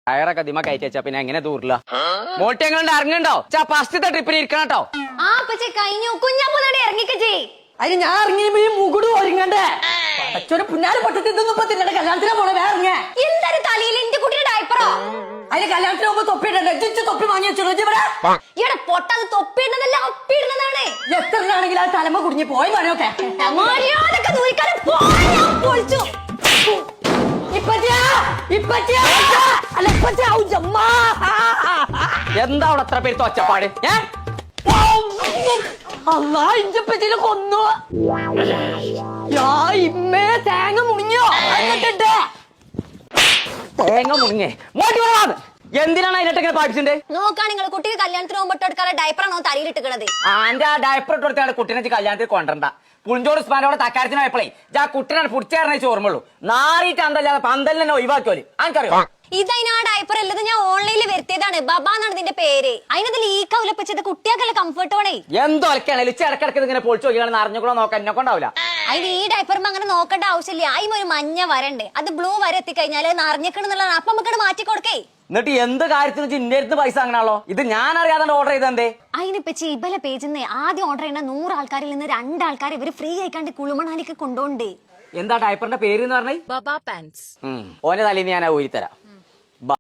ടയറൊക്കെ ദിമ കയറ്റിച്ചാ പിന്നെ എങ്ങനെ ദൂരില്ല മോട്ടി എങ്ങനെ ഇറങ്ങണ്ടോ ഫസ്റ്റത്തെ ട്രിപ്പിന് ഇരിക്കണം കേട്ടോ. കഴിഞ്ഞു കുഞ്ഞാപ്പൂടെ ഇറങ്ങിക്കേ. അതിന് ഞാൻ ഇറങ്ങിയപ്പോ ഈ മുകുട് ഒരുങ്ങണ്ടേ അച്ഛനെ പുന്നാല് പൊട്ടത്തിന്നൊന്നും ഇപ്പൊ തിന്നണ്ട. കല്യാണത്തിനാ പോണേ വേറെ ഇറങ്ങ. എന്തൊരു തലയിൽ എന്റെ കുട്ടിയുടെ ഡയപ്പറോ? അതിന് കല്യാണത്തിന് പോകുമ്പോ തൊപ്പിയിടണ്ടേ? തൊപ്പി വാങ്ങി വെച്ചോ ഇവിടെ പൊട്ടത് തൊപ്പിയിടുന്നതല്ല ഒപ്പിയിടുന്നതാണ്. എത്രയാണെങ്കിൽ ആ തലമ കുടുങ്ങി പോയി പണിയൊക്കെ മര്യാദക്ക് ദൂരിക്കാതെ പൊളിച്ചു. എന്താ അവിടെ അത്ര പേര് ഒച്ചപ്പാട്? ഇഞ്ചപ്പച്ചിനെ കൊന്നു. ഇമ്മേ തേങ്ങ മുണിഞ്ഞോ? തേങ്ങ മുങ്ങിയേ മോട്ടി വരാത്. എന്തിനാണ് അതിനൊക്കെ പാടിച്ചിട്ടുണ്ട്? നോക്കാ നിങ്ങൾ കുട്ടിക്ക് കല്യാണത്തിന് പോകുമ്പോൾ എടുക്കാതെ ഡയപ്പറാണോ തലയിലിട്ടിക്കണത്? എന്റെ ആ ഡയപ്പർ ഇട്ട് കൊടുത്താണ് കുട്ടീനെ കല്യാണത്തിൽ കൊണ്ടുവരണ്ട. പുളിഞ്ചോട് ഉസ്മാനോടെ തക്കാരത്തിന് പോയപ്പോഴേ ആ കുട്ടീനാണ് പുടിച്ചേരണേ ചോർമുള്ളൂ. നാറിയിട്ട് അന്തല്ലാതെ പന്തലിനെ തന്നെ ഒഴിവാക്കിയോല്. എനിക്കറിയോ ഇതതിനാ ഡയപ്പർ അല്ലത് ഞാൻ ഓൺലൈനിൽ വരുത്തിയതാണ്. ബബാ എന്നാണ് ഇതിന്റെ പേര്. അതിനത് ലീക്ക് ആവില്ല. പച്ചത് കുട്ടികൾക്കല്ല കംഫർട്ട് വേണേ. എന്തൊക്കെയാണ് ഇടക്കിടക്ക് ഇങ്ങനെ പൊളിച്ചു നോക്കിയാണ് അറിഞ്ഞുകൂടെ നോക്കാൻ എന്നെ കൊണ്ടാവില്ല. അതിന് ഈ ഡയപ്പറുമ്പോ അങ്ങനെ നോക്കേണ്ട ആവശ്യമില്ല. അതിന് ഒരു മഞ്ഞ വരണ്ടേ, അത് ബ്ലൂ വര എത്തിക്കഴിഞ്ഞാല് നിറഞ്ഞിക്കണെന്നുള്ളതാണ്. അപ്പൊ നമുക്ക് മാറ്റി കൊടുക്കേ. എന്നിട്ട് എന്ത് കാര്യത്തിന് ഇന്റെ അടുത്ത് പൈസ അങ്ങനെയാണല്ലോ? ഇത് ഞാൻ അറിയാതെ ഓർഡർ ചെയ്തേ. അതിനിപ്പ ഇബല പേജിന്ന് ആദ്യം ഓർഡർ ചെയ്യുന്ന 100 ആൾക്കാരിൽ നിന്ന് 2 ആൾക്കാർ ഇവര് ഫ്രീ ആയിക്കാണ്ട് കുളുമണാലിക്ക് കൊണ്ടുപോണ്ടേ. എന്താ ഡയപ്പറിന്റെ പേര് എന്ന് പറഞ്ഞേ? ബബാ പാൻസ്. ഓനെ തലേന്ന് ഞാൻ ഊരിത്തരാം.